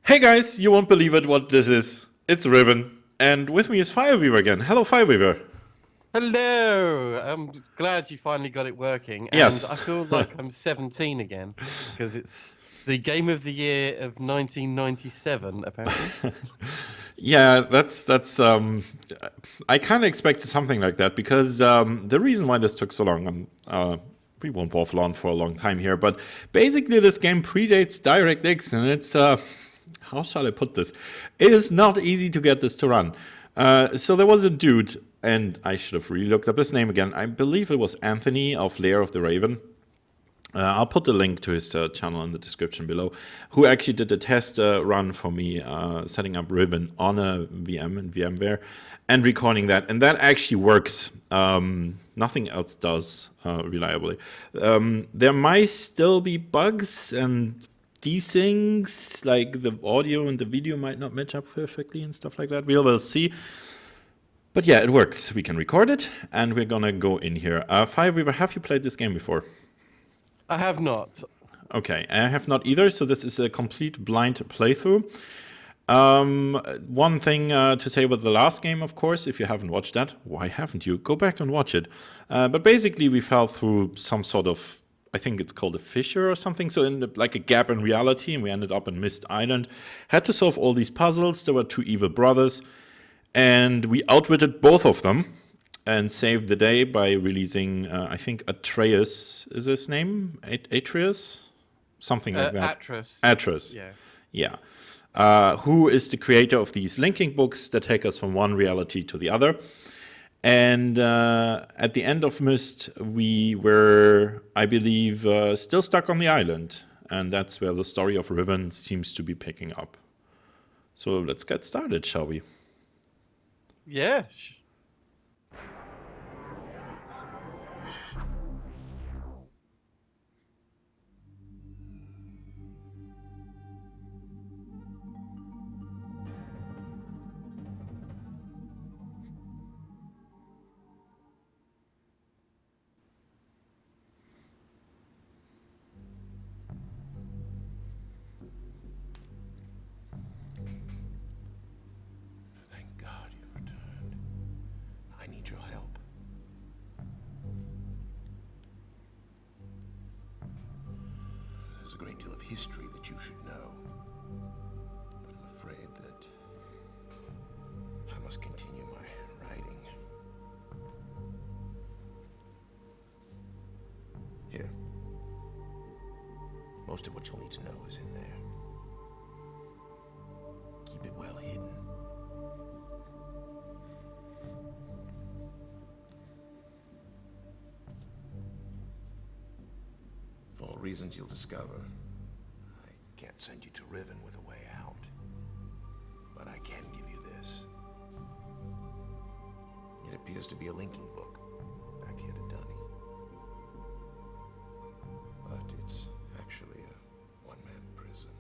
Hey guys, you won't believe it what this is. It's Riven, and with me is Fireweaver again. Hello, Fireweaver. Hello! I'm glad you finally got it working, and Yes. I feel like I'm 17 again because it's the game of the year of 1997, apparently. Yeah, that's. I kind of expected something like that because the reason why this took so long, we won't waffle on for a long time here, but basically this game predates DirectX, and it's how shall I put this? It is not easy to get this to run. So there was a dude, and I should have really looked up his name again. I believe it was Anthony of Lair of the Raven. I'll put the link to his channel in the description below, who actually did a test run for me, setting up Riven on a VM in VMware and recording that. And that actually works. Nothing else does reliably. There might still be bugs and these things, like the audio and the video might not match up perfectly and stuff like that. We will see. But yeah, it works. We can record it, and we're gonna go in here. Fireweaver, have you played this game before? I have not. Okay, I have not either, so this is a complete blind playthrough. One thing to say about the last game, of course, if you haven't watched that, why haven't you? Go back and watch it. But basically, we fell through some sort of, I think it's called a fissure or something, so like a gap in reality, and we ended up in Myst Island. Had to solve all these puzzles. There were two evil brothers, and we outwitted both of them and saved the day by releasing, I think Atreus is his name? Atreus? Something like that. Atrus. Atrus, Yeah. yeah. Who is the creator of these linking books that take us from one reality to the other. And at the end of Myst, we were, I believe, still stuck on the island. And that's where the story of Riven seems to be picking up. So let's get started, shall we? Yeah. Thank God you've returned. I need your help. There's a great deal of history that you should know, but I'm afraid that I must continue my writing. Here. Most of what you'll need to know is in there. Keep it well hidden. For all reasons you'll discover, I can't send you to Riven with a way out. But I can give you this. It appears to be a linking book, back here to Dunny. But it's actually a one-man prison.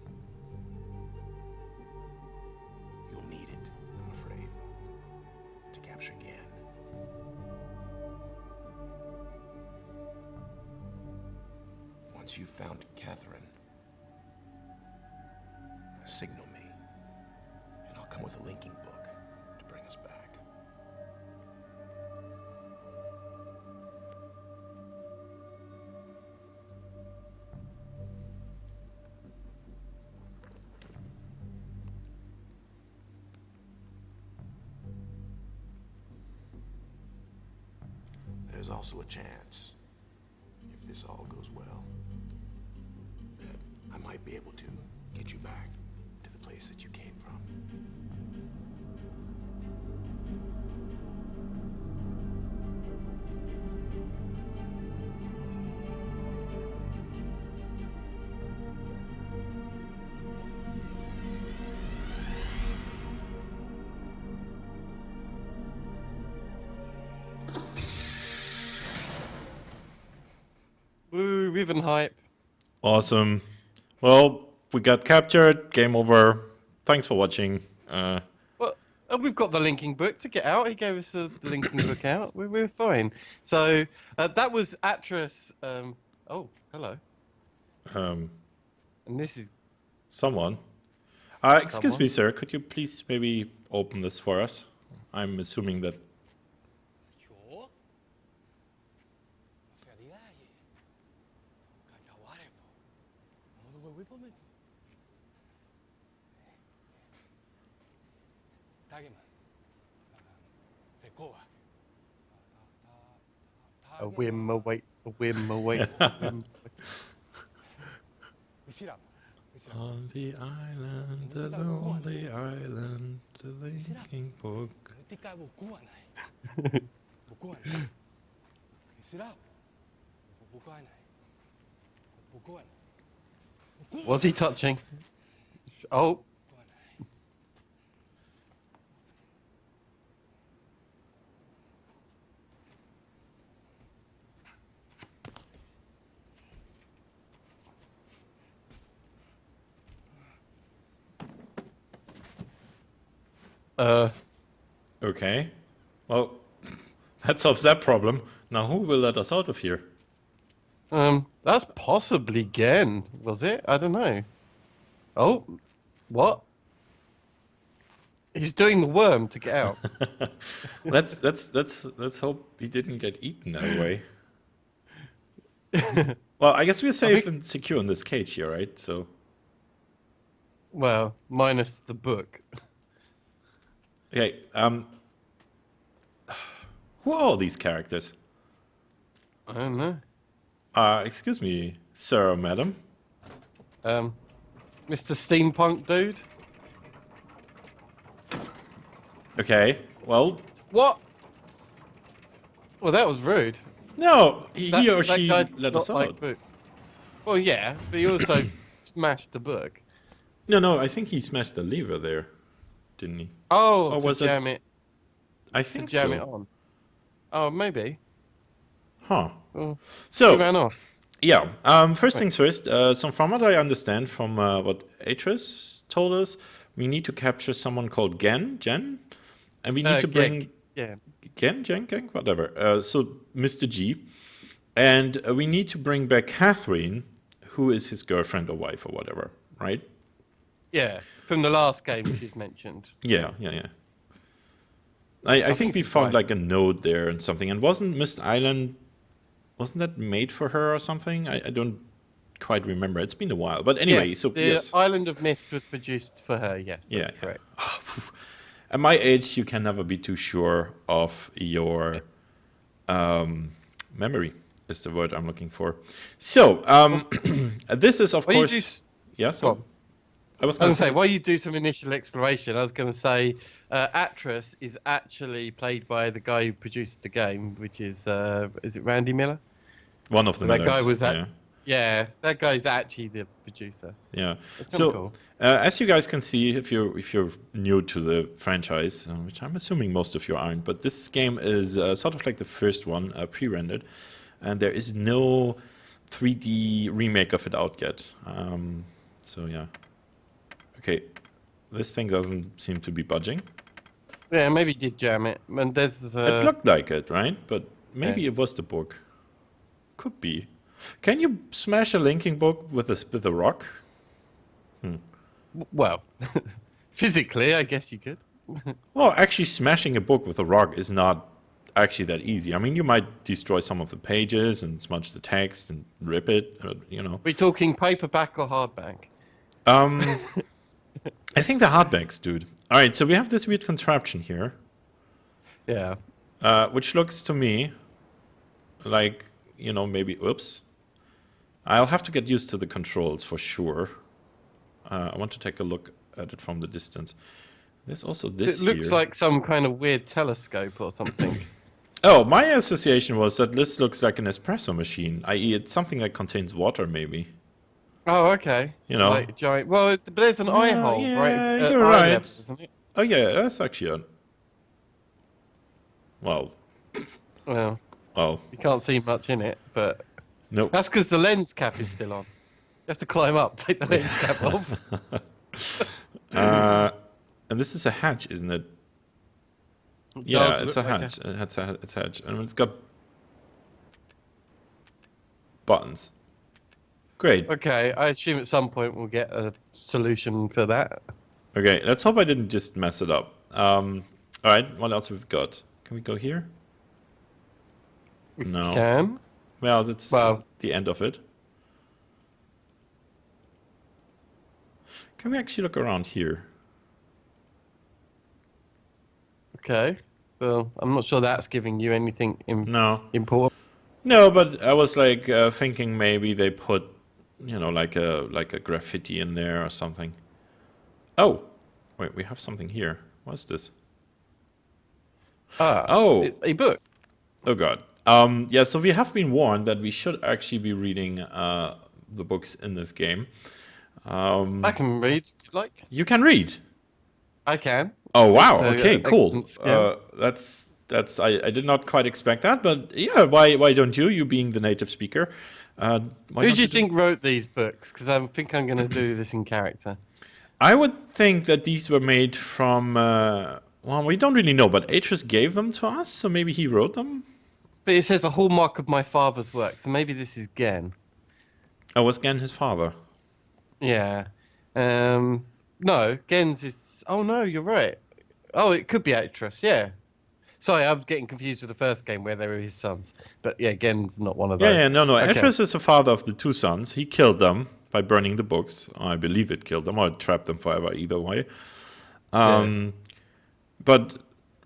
You'll need it, I'm afraid, to capture Gehn. Once you've found Catherine, signal me, and I'll come with a linking book to bring us back. There's also a chance, if this all goes well, that I might be able to get you back to the place that you came from. Woo, Riven hype. Awesome. Well, we got captured. Game over. Thanks for watching. Well, we've got the linking book to get out. He gave us the linking book out. We're fine. So that was Atrus. Oh, hello. Um, And this is someone. Excuse me, sir. Could you please maybe open this for us? I'm assuming that. A whim away, a whim away. On the island, the lonely island, the linking book. Was he touching? Oh. Okay. Well, that solves that problem. Now, who will let us out of here? That's possibly Gehn, was it? I don't know. Oh, what? He's doing the worm to get out. Let's hope he didn't get eaten that way. Well, I guess we're safe and secure in this cage here, right? So. Well, minus the book. Okay. Who are all these characters? I don't know. Excuse me, sir or madam. Mr. Steampunk dude. Okay. Well. What? Well, that was rude. No, he or that she guy let does us not like out. books. Well, yeah, but he also smashed the book. No, I think he smashed the lever there, didn't he? Oh, Or to was it- jam it. I To think jam so. it on. Oh, maybe. Huh. Well, he So, ran off. yeah. First things first. So, from what I understand, from what Atrus told us, we need to capture someone called Gehn, and we need to bring Yeah. Gehn, whatever. So, Mr. G, and we need to bring back Catherine, who is his girlfriend or wife or whatever, right? Yeah. From the last game she's mentioned. Yeah. I think think we it's found right. like a note there and something. And wasn't Myst Island, wasn't that made for her or something? I don't quite remember. It's been a while. But anyway, Yes, so the yes. Island of Myst was produced for her. Yes, Yeah, that's correct. At my age, you can never be too sure of your memory, is the word I'm looking for. So, this is, of Well, you course... do s- Yeah, Go so... on. I was I going was to going to say, say... while you do some initial exploration, I was going to say Atrus is actually played by the guy who produced the game, which is it Randy Miller? One of the So that guy Millers, was yeah. yeah, that guy's actually the producer. Yeah. That's So, kinda cool. as you guys can see, if you're new to the franchise, which I'm assuming most of you aren't, but this game is sort of like the first one, pre-rendered, and there is no 3D remake of it out yet. So yeah. Okay, this thing doesn't seem to be budging. Yeah, maybe he did jam it. And there's It looked like it, right? But maybe Yeah. it was the book. Could be. Can you smash a linking book with a rock? well, physically, I guess you could. Well, actually, smashing a book with a rock is not actually that easy. I mean, you might destroy some of the pages and smudge the text and rip it, you know. Are we talking paperback or hardback? I think the hardbacks, dude. All right, so we have this weird contraption here, Yeah. which looks to me like, you know, maybe, oops. I'll have to get used to the controls for sure. I want to take a look at it from the distance. There's also this It looks here. like some kind of weird telescope or something. Oh, my association was that this looks like an espresso machine, i.e. it's something that contains water, maybe. Oh, okay. You know. Like a giant. Well, but there's an eye hole, yeah, right? you're eye right. level, isn't it? Oh yeah, that's actually a... Well, You can't see much in it, but no. that's because the lens cap is still on. You have to climb up, take the lens cap off. And this is a hatch, isn't it? It Yeah, does it's a look like hatch. It's a hatch, and it's got buttons. Great. Okay, I assume at some point we'll get a solution for that. Okay, let's hope I didn't just mess it up. All right, what else have we got? Can we go here? No. Can? Well, that's Well, the end of it. Can we actually look around here? okay. Well, I'm not sure that's giving you anything No. important. No, but I was like thinking maybe they put, like a graffiti in there or something. Oh, wait, we have something here. What's this? Ah, Oh. it's a book. Oh God. Yeah, so we have been warned that we should actually be reading the books in this game. I can read if you like. You can read. I can. Oh wow. It's a Okay, cool. excellent skill. That's I did not quite expect that, but yeah, why don't you? You being the native speaker. Why Who don't do you think wrote these books? Because I think I'm going to do this in character. I would think that these were made from. Well, we don't really know, but Atrus gave them to us, so maybe he wrote them. But it says a hallmark of my father's work, so maybe this is Gehn. Oh, was Gehn his father? Yeah. No, Genn's is... Oh, no, you're right. Oh, it could be Atrus, yeah. Sorry, I'm getting confused with the first game where they were his sons. But yeah, Genn's not one of those. Yeah, no. Okay. Atrus is the father of the two sons. He killed them by burning the books. I believe it killed them, or it trapped them forever, either way. But,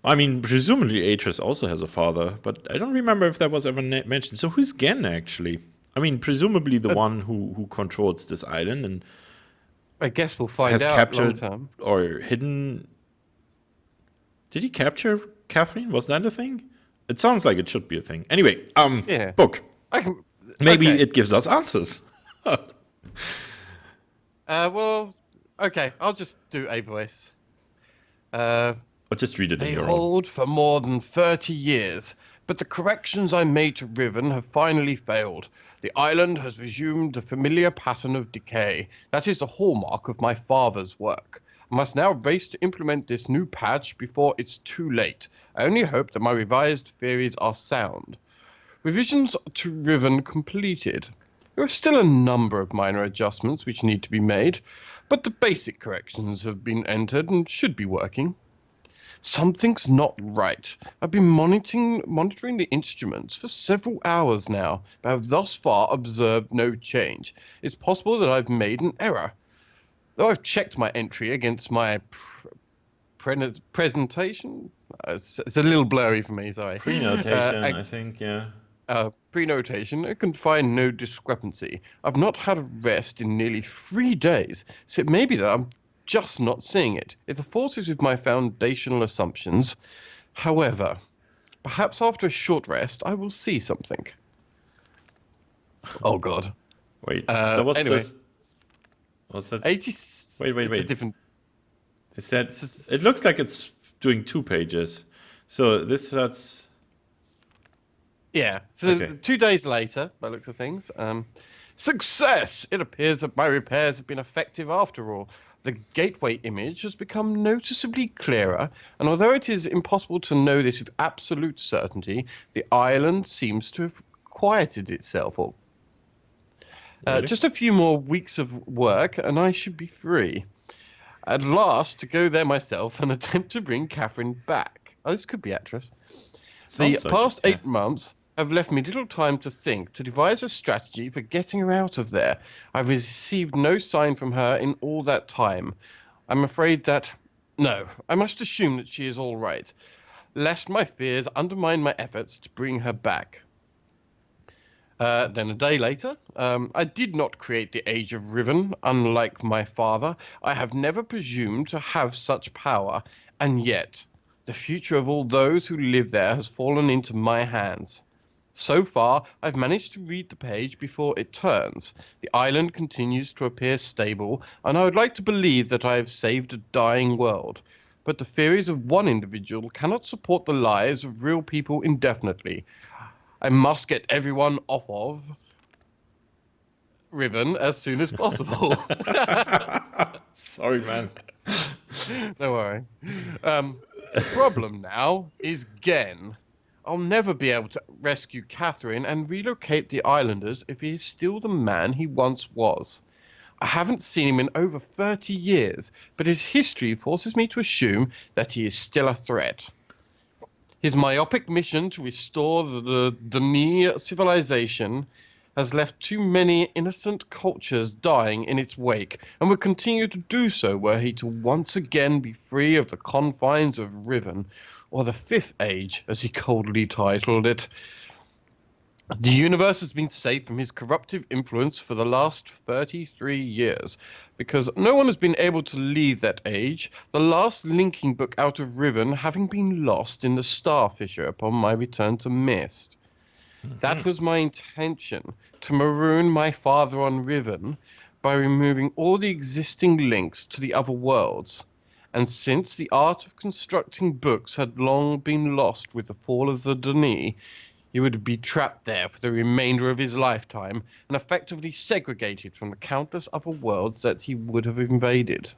I mean, presumably Atrus also has a father, but I don't remember if that was ever mentioned. So who's Gehn, actually? I mean, presumably the one who controls this island and I guess we'll find has out captured long term. or hidden... Did he capture Catherine? Was that a thing? It sounds like it should be a thing. Anyway, Yeah. book. I can... Maybe okay. it gives us answers. Well, okay, I'll just do a voice. Or just read it in They your own. hold for more than 30 years, but the corrections I made to Riven have finally failed. The island has resumed the familiar pattern of decay. That is a hallmark of my father's work. I must now race to implement this new patch before it's too late. I only hope that my revised theories are sound. Revisions to Riven completed. There are still a number of minor adjustments which need to be made, but the basic corrections have been entered and should be working. Something's not right. I've been monitoring the instruments for several hours now, but have thus far observed no change. It's possible that I've made an error. Though I've checked my entry against my presentation, it's a little blurry for me, sorry. Pre-notation, I think, yeah. Pre-notation, I can find no discrepancy. I've not had a rest in nearly 3 days, so it may be that I'm just not seeing it. If the fault is with my foundational assumptions, however, perhaps after a short rest, I will see something. Oh God. Wait, so what's anyway. this? What's that? 80. Wait. It's a different. Is that? It looks like it's doing 2 pages. So that's. Yeah. So Okay. 2 days later, by the looks of things, success! It appears that my repairs have been effective after all. The gateway image has become noticeably clearer, and although it is impossible to know this with absolute certainty, the island seems to have quieted itself. Or Really? just a few more weeks of work, and I should be free. At last, to go there myself and attempt to bring Catherine back. Oh, this could be Atrus. The Sounds like past it, yeah. 8 months have left me little time to think, to devise a strategy for getting her out of there. I've received no sign from her in all that time. I'm afraid that... No, I must assume that she is all right, lest my fears undermine my efforts to bring her back. Then a day later, I did not create the Age of Riven, unlike my father. I have never presumed to have such power, and yet the future of all those who live there has fallen into my hands. So far, I've managed to read the page before it turns. The island continues to appear stable, and I would like to believe that I have saved a dying world. But the theories of one individual cannot support the lives of real people indefinitely. I must get everyone off of Riven as soon as possible. Sorry, man. Don't worry. The problem now is Gehn. I'll never be able to rescue Catherine and relocate the islanders if he is still the man he once was. I haven't seen him in over 30 years, but his history forces me to assume that he is still a threat. His myopic mission to restore the Dani civilization has left too many innocent cultures dying in its wake, and will continue to do so were he to once again be free of the confines of Riven, or the Fifth Age, as he coldly titled it. The universe has been safe from his corruptive influence for the last 33 years, because no one has been able to leave that age, the last linking book out of Riven having been lost in the Starfisher upon my return to Myst. That was my intention, to maroon my father on Riven by removing all the existing links to the other worlds. And since the art of constructing books had long been lost with the fall of the Dani, he would be trapped there for the remainder of his lifetime and effectively segregated from the countless other worlds that he would have invaded.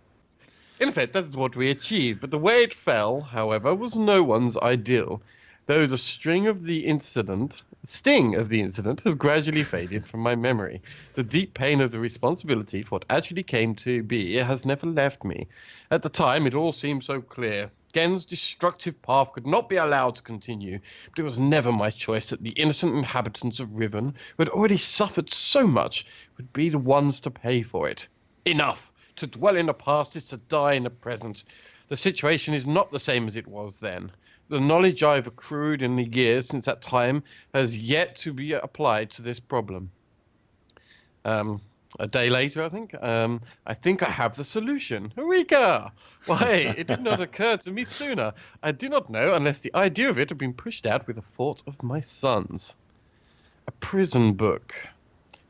In effect, that's what we achieved, but the way it fell, however, was no one's ideal, though the sting of the incident has gradually faded from my memory. The deep pain of the responsibility for what actually came to be has never left me. At the time, it all seemed so clear. Gehn's destructive path could not be allowed to continue, but it was never my choice that the innocent inhabitants of Riven, who had already suffered so much, would be the ones to pay for it. Enough! To dwell in the past is to die in the present. The situation is not the same as it was then. The knowledge I've accrued in the years since that time has yet to be applied to this problem. A day later, I think I have the solution. Eureka! Why, it did not occur to me sooner. I do not know unless the idea of it had been pushed out with the thought of my sons. A prison book.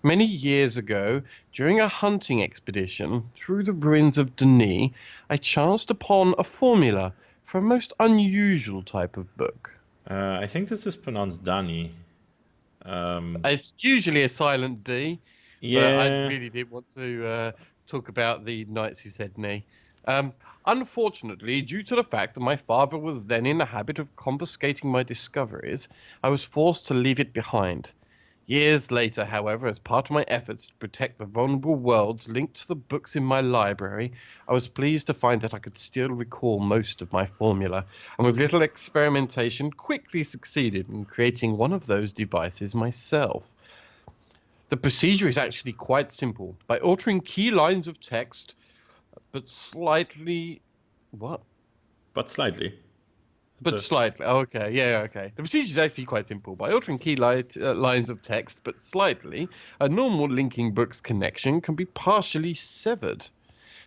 Many years ago, during a hunting expedition through the ruins of Dani, I chanced upon a formula for a most unusual type of book. I think this is pronounced Dani. It's usually a silent D. Yeah. But I really did want to talk about the knights who said nay. Unfortunately, due to the fact that my father was then in the habit of confiscating my discoveries, I was forced to leave it behind. Years later, however, as part of my efforts to protect the vulnerable worlds linked to the books in my library, I was pleased to find that I could still recall most of my formula, and with little experimentation quickly succeeded in creating one of those devices myself. The procedure is actually quite simple. By altering key lines of text, but slightly... What? But slightly. But slightly. Okay, yeah, okay. The procedure is actually quite simple. By altering key lines of text, but slightly, a normal linking books connection can be partially severed,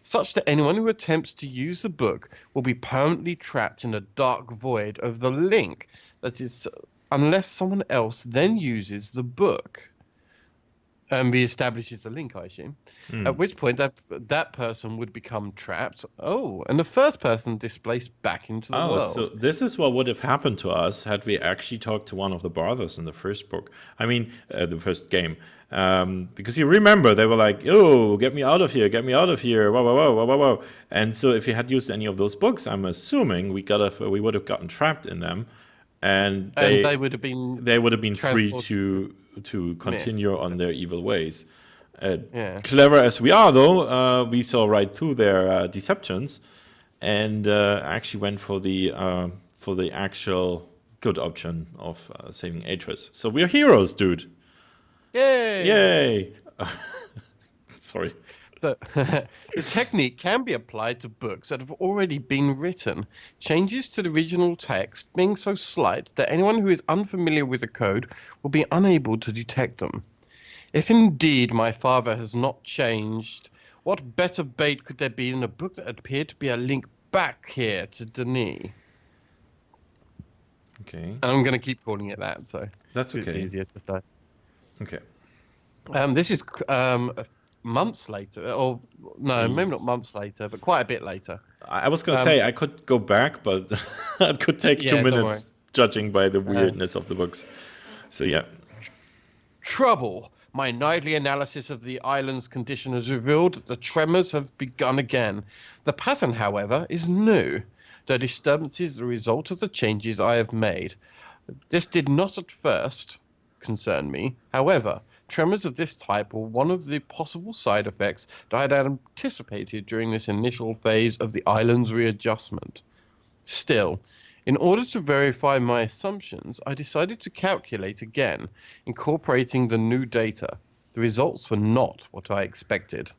such that anyone who attempts to use the book will be permanently trapped in a dark void of the link. That is, unless someone else then uses the book. Reestablishes the link, I assume. At which point that person would become trapped. Oh, and the first person displaced back into the world. So this is what would have happened to us had we actually talked to one of the brothers in the first book. I mean, the first game. Because you remember, they were like, "Oh, get me out of here, get me out of here!" Wow, wow, wow, wow, wow, wow. And so, if you had used any of those books, I'm assuming we would have gotten trapped in them, and they would have been free to continue on their evil ways. Yeah. Clever as we are, though, we saw right through their deceptions, and actually went for the actual good option of saving Atrus. So we're heroes, dude. Yay! Yay! Sorry. The technique can be applied to books that have already been written, changes to the original text being so slight that anyone who is unfamiliar with the code will be unable to detect them. If indeed my father has not changed, what better bait could there be than a book that appeared to be a link back here to Dani? Okay. And I'm going to keep calling it that, so That's okay. it's easier to say. Okay. This is months later, or no, maybe not months later, but quite a bit later. I was going to say I could go back, but it could take 2 minutes, judging by the weirdness of the books. So yeah. Trouble. My nightly analysis of the island's condition has revealed that the tremors have begun again. The pattern, however, is new. The disturbance is the result of the changes I have made. This did not at first concern me. However, Tremors of this type were one of the possible side effects that I had anticipated during this initial phase of the island's readjustment. Still, in order to verify my assumptions, I decided to calculate again, incorporating the new data. The results were not what I expected.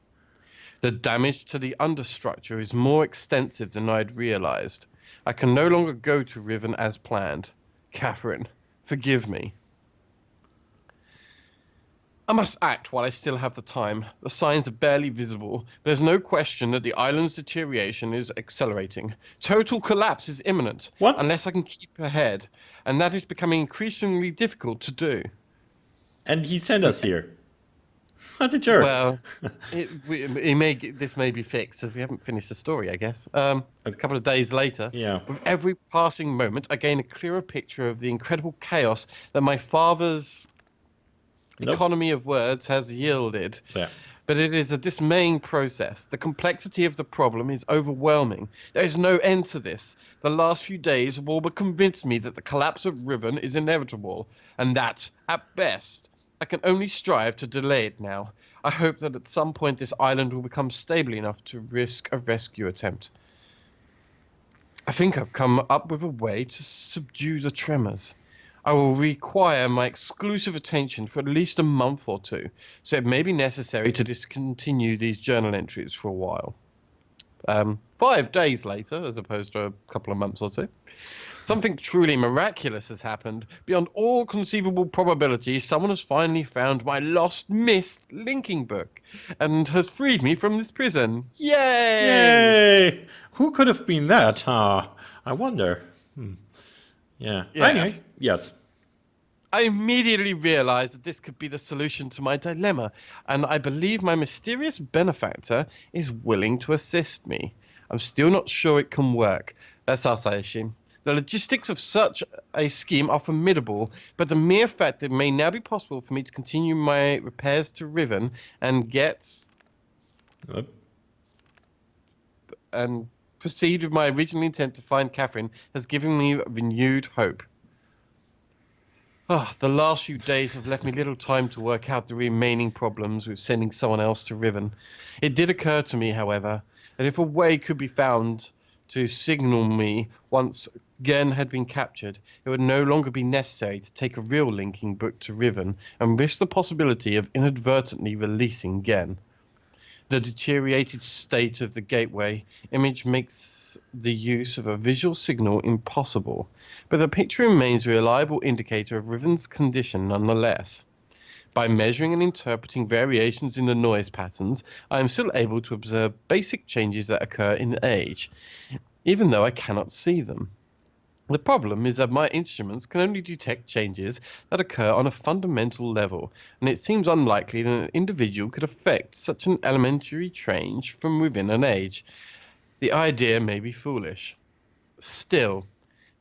The damage to the understructure is more extensive than I'd realized. I can no longer go to Riven as planned. Catherine, forgive me. I must act while I still have the time. The signs are barely visible. There's no question that the island's deterioration is accelerating. Total collapse is imminent. What? Unless I can keep ahead. And that is becoming increasingly difficult to do. And he sent us here. What a jerk. Well, this may be fixed as we haven't finished the story, I guess. It's a couple of days later. Yeah. With every passing moment, I gain a clearer picture of the incredible chaos that my father's economy of words has yielded. Yeah. But it is a dismaying process. The complexity of the problem is overwhelming. There is no end to this. The last few days have all but convinced me that the collapse of Riven is inevitable, and that, at best, I can only strive to delay it now. I hope that at some point this island will become stable enough to risk a rescue attempt. I think I've come up with a way to subdue the tremors. I will require my exclusive attention for at least a month or two, so it may be necessary to discontinue these journal entries for a while. 5 days later, as opposed to a couple of months or two, something truly miraculous has happened. Beyond all conceivable probability, someone has finally found my lost Myst linking book and has freed me from this prison. Yay! Yay! Who could have been that? I wonder. Yeah. Yes. Anyway, yes. I immediately realized that this could be the solution to my dilemma, and I believe my mysterious benefactor is willing to assist me. I'm still not sure it can work. That's us, I assume. The logistics of such a scheme are formidable, but the mere fact that it may now be possible for me to continue my repairs to Riven and and proceed with my original intent to find Catherine has given me renewed hope. The last few days have left me little time to work out the remaining problems with sending someone else to Riven. It did occur to me, however, that if a way could be found to signal me once Gehn had been captured, it would no longer be necessary to take a real linking book to Riven and risk the possibility of inadvertently releasing Gehn. The deteriorated state of the gateway image makes the use of a visual signal impossible, but the picture remains a reliable indicator of Riven's condition nonetheless. By measuring and interpreting variations in the noise patterns, I am still able to observe basic changes that occur in age, even though I cannot see them. The problem is that my instruments can only detect changes that occur on a fundamental level, and it seems unlikely that an individual could affect such an elementary change from within an age. The idea may be foolish. Still,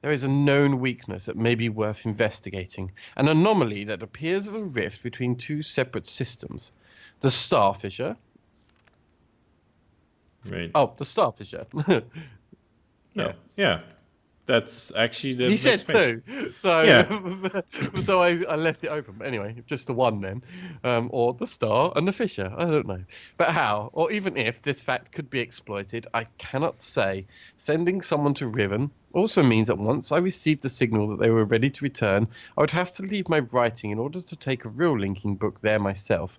there is a known weakness that may be worth investigating, an anomaly that appears as a rift between two separate systems. The Starfisher. Right. Oh, the Starfisher. No. Yeah. That's actually the He said next page. two, so Yeah. so I left it open. But anyway, just the one then, or the star and the fisher. I don't know, but how, or even if this fact could be exploited, I cannot say. Sending someone to Riven also means that once I received the signal that they were ready to return, I would have to leave my writing in order to take a real linking book there myself.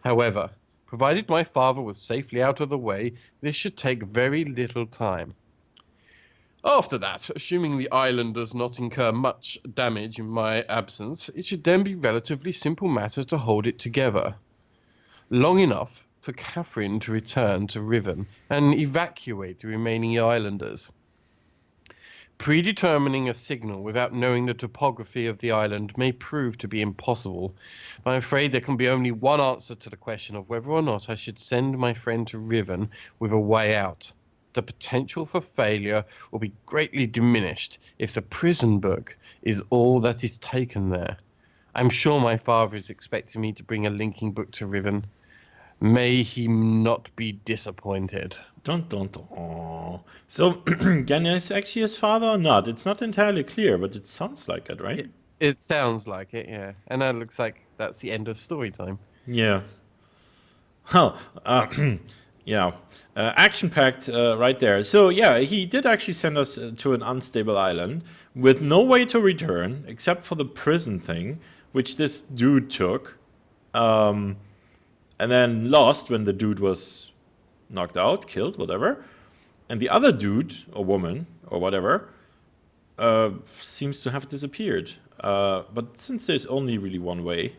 However, provided my father was safely out of the way, this should take very little time. After that, assuming the island does not incur much damage in my absence, it should then be a relatively simple matter to hold it together. Long enough for Catherine to return to Riven and evacuate the remaining islanders. Predetermining a signal without knowing the topography of the island may prove to be impossible. I'm afraid there can be only one answer to the question of whether or not I should send my friend to Riven with a way out. The potential for failure will be greatly diminished if the prison book is all that is taken there. I'm sure my father is expecting me to bring a linking book to Riven. May he not be disappointed. Aww. So, Gehn is actually his father or not? It's not entirely clear, but it sounds like it, right? It sounds like it, yeah. And that looks like that's the end of story time. Yeah. Oh, yeah. Action-packed right there. So, yeah, he did actually send us to an unstable island with no way to return except for the prison thing, which this dude took. And then lost when the dude was knocked out, killed, whatever. And the other dude, or woman, or whatever, seems to have disappeared. But since there's only really one way,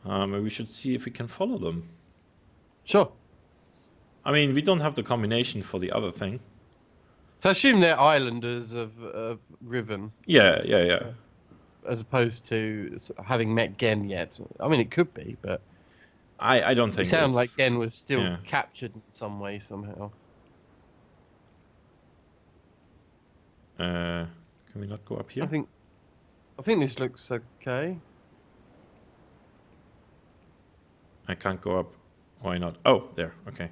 maybe we should see if we can follow them. Sure. I mean, we don't have the combination for the other thing. So I assume they're islanders of Riven, Yeah. as opposed to having met Gehn yet. I mean, it could be, but I don't it think sounds like it's... Gehn was still yeah. captured in some way somehow. Can we not go up here? I think this looks okay. I can't go up. Why not? Oh, there. Okay.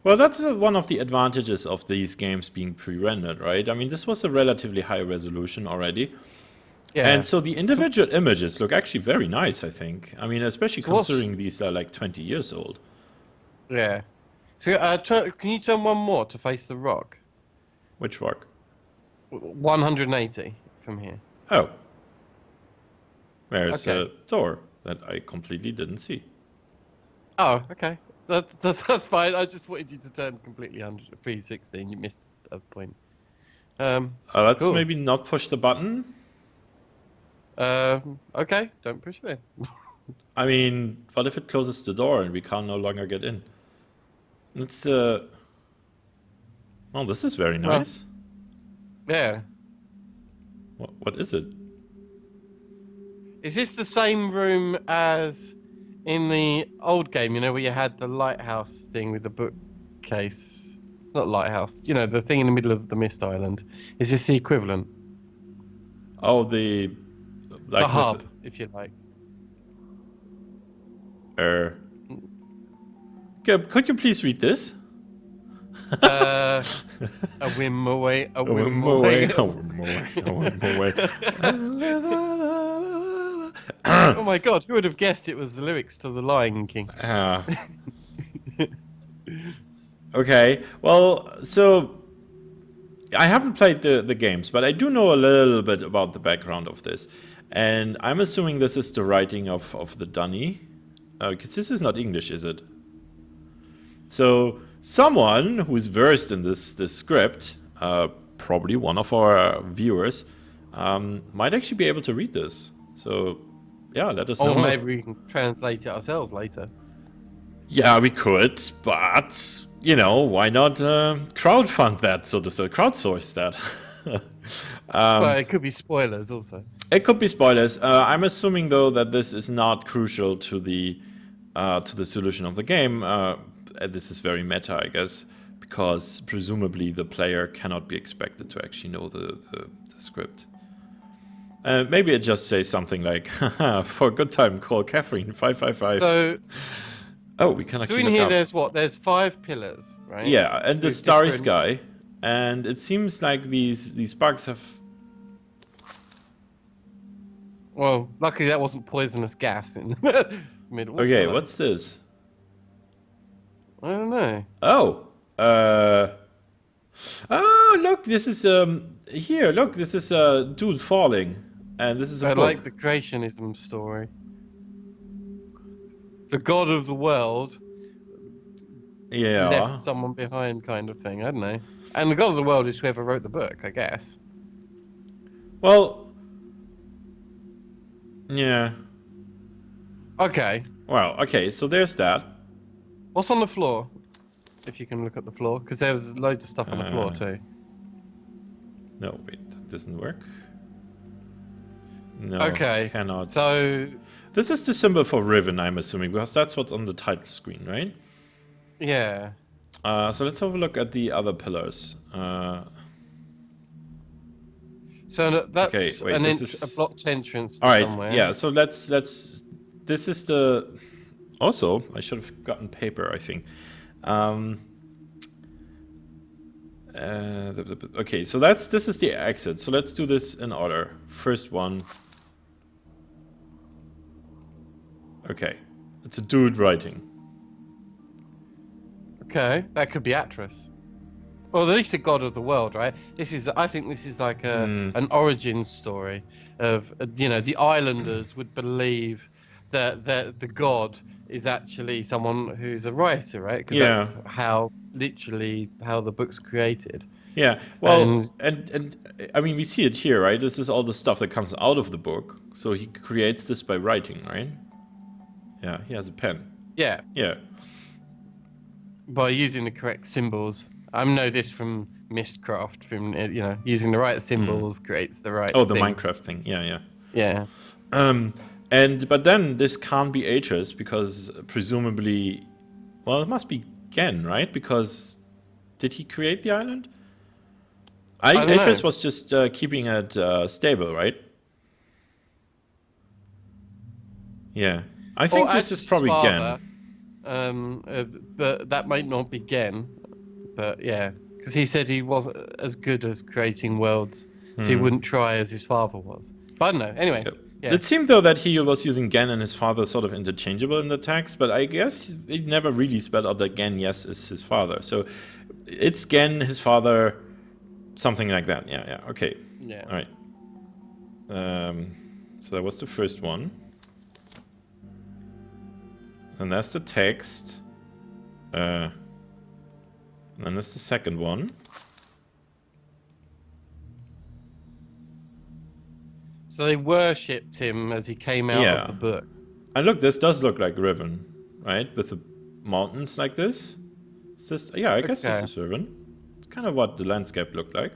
Well, that's one of the advantages of these games being pre-rendered, right? I mean, this was a relatively high resolution already. Yeah. And so the individual images look actually very nice, I think. I mean, especially So what's- considering these are like 20 years old. Yeah. So can you turn one more to face the rock? Which rock? 180 from here. Oh. There's Okay. a door that I completely didn't see. Oh, okay. That's fine. I just wanted you to turn completely 360 and you missed a point. Let's Cool. maybe not push the button. Okay. Don't push it in. I mean, what if it closes the door and we can no longer get in? It's oh, this is very Well- nice. Yeah. What is it? Is this the same room as in the old game, you know, where you had the lighthouse thing with the bookcase? Not lighthouse, you know, the thing in the middle of the Mist Island. Is this the equivalent? Oh, the like the hub, if you like. Could you please read this? A whim away, a whim away. A whim away, a whim away. Oh my god, who would have guessed it was the lyrics to The Lion King? Okay, well, so I haven't played the games, but I do know a little bit about the background of this. And I'm assuming this is the writing of the Dunny. Because this is not English, is it? So someone who's versed in this script, probably one of our viewers, might actually be able to read this. So yeah, let us know. Or maybe we can translate it ourselves later. Yeah, we could, but you know, why not crowdfund that, so to say, crowdsource that? But it could be spoilers also. It could be spoilers. I'm assuming though that this is not crucial to the solution of the game. This is very meta, I guess, because presumably the player cannot be expected to actually know the script. Maybe it just says something like, "Haha, for a good time, call Catherine 555." So, Oh, we can so actually in look here up. there's what? There's 5 pillars, right? Yeah, and the With starry different- sky, and it seems like these bugs have. Well, luckily that wasn't poisonous gas in the middle. Okay, but what's this? I don't know. Oh, oh, look, this is here. Look, this is a dude falling, and this is a I book. like the creationism story. The god of the world Yeah. left someone behind, kind of thing. I don't know. And the god of the world is whoever wrote the book, I guess. Well. Yeah. Okay. Well, okay. So there's that. What's on the floor? If you can look at the floor, because there was loads of stuff on the floor too. No, wait, that doesn't work. No. Okay. Cannot. So, This is the symbol for Riven, I'm assuming, because that's what's on the title screen, right? yeah. So let's have a look at the other pillars. So that's Okay, wait, an this a is- blocked entrance All right. somewhere. Yeah. So let's. This is the. Also, I should have gotten paper, I think. Okay, so this is the exit. So let's do this in order. First one. Okay, it's a dude writing. Okay, that could be Atrus. Or at least the god of the world, right? I think this is like an origin story of, the islanders would believe that the god is actually someone who's a writer, right? Because Yeah. that's literally how the book's created. Yeah, well, and I mean, we see it here, right? This is all the stuff that comes out of the book. So he creates this by writing, right? Yeah, he has a pen. Yeah, Yeah. by using the correct symbols. I know this from Mistcraft, from using the right symbols creates the right. Oh, the thing. Minecraft thing. Yeah, Yeah. but then this can't be Atrus because presumably, well, it must be Gehn, right? Because did he create the island? I don't Atrus know. was just keeping it stable, right? Yeah, I think this is Atrus's probably father, Gehn. but that might not be Gehn. But yeah, because he said he wasn't as good as creating worlds, so he wouldn't try as his father was. But I don't know. Anyway, yeah. It seemed though that he was using Gehn and his father sort of interchangeable in the text, but I guess it never really spelled out that Gehn, yes, is his father. So it's Gehn, his father, something like that. Yeah, okay. Yeah. All right. So that was the first one. And that's the text. And then there's the second one. So they worshipped him as he came out of the book. And look, this does look like Riven, right? With the mountains like this. Is this, yeah, I guess this is Riven. It's kind of what the landscape looked like.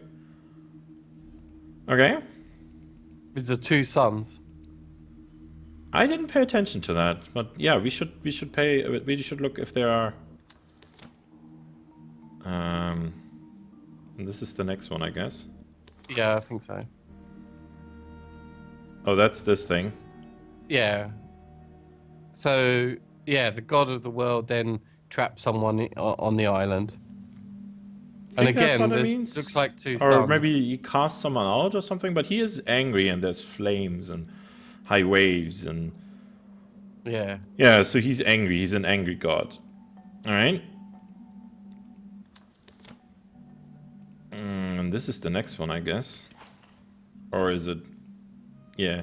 Okay. With the two suns. I didn't pay attention to that, but yeah, we should look if there are. And this is the next one, I guess. Yeah, I think so. Oh, that's this thing. Yeah. So yeah, the god of the world then trapped someone on the island. And Think that's again, what it this means? looks like two Or suns. maybe he cast someone out or something, but he is angry and there's flames and high waves and... Yeah. Yeah, so he's angry. He's an angry god. Alright. And this is the next one, I guess. Or is it... Yeah.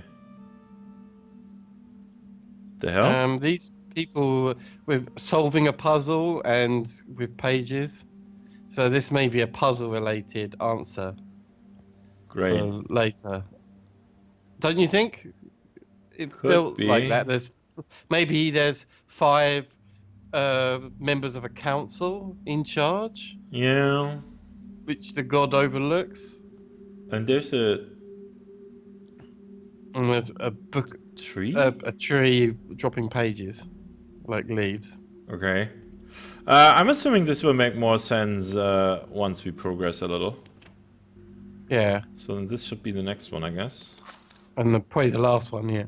The hell? These people were solving a puzzle and with pages. So this may be a puzzle-related answer. Great. Later. Don't you think? It Could felt be. like that. There's 5 members of a council in charge, Yeah. which the god overlooks. And there's a And there's a book, tree? a tree dropping pages, like leaves. Okay. I'm assuming this will make more sense once we progress a little. Yeah, So then this should be the next one, I guess. and probably the last one. Yeah.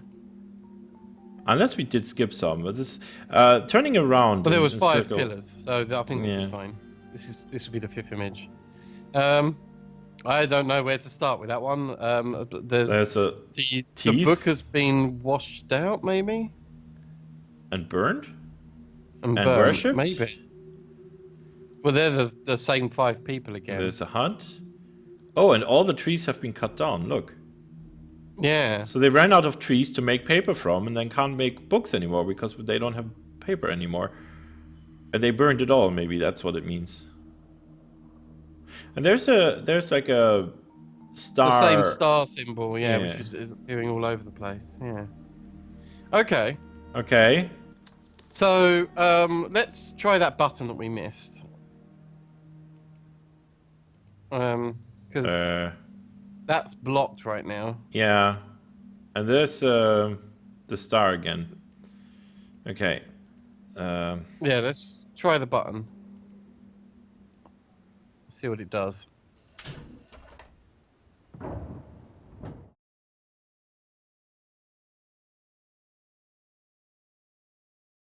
Unless we did skip some, but this turning around. But there in- was in 5 circle- pillars, so I think this Yeah. is fine. This will be the 5th image. I don't know where to start with that one. There's a the teeth? book has been washed out, maybe, and burned. and And burned, worshipped? maybe. Well, they're the same 5 people again. There's a hut. Oh, and all the trees have been cut down. Look. Yeah. So they ran out of trees to make paper from, and then can't make books anymore because they don't have paper anymore. And they burned it all. Maybe that's what it means. And there's like a star. The same star symbol, yeah, Yeah. which is appearing all over the place. Yeah. Okay. Okay. So let's try that button that we missed. Because that's blocked right now. Yeah. And there's the star again. Okay. Yeah, let's try the button. See what it does.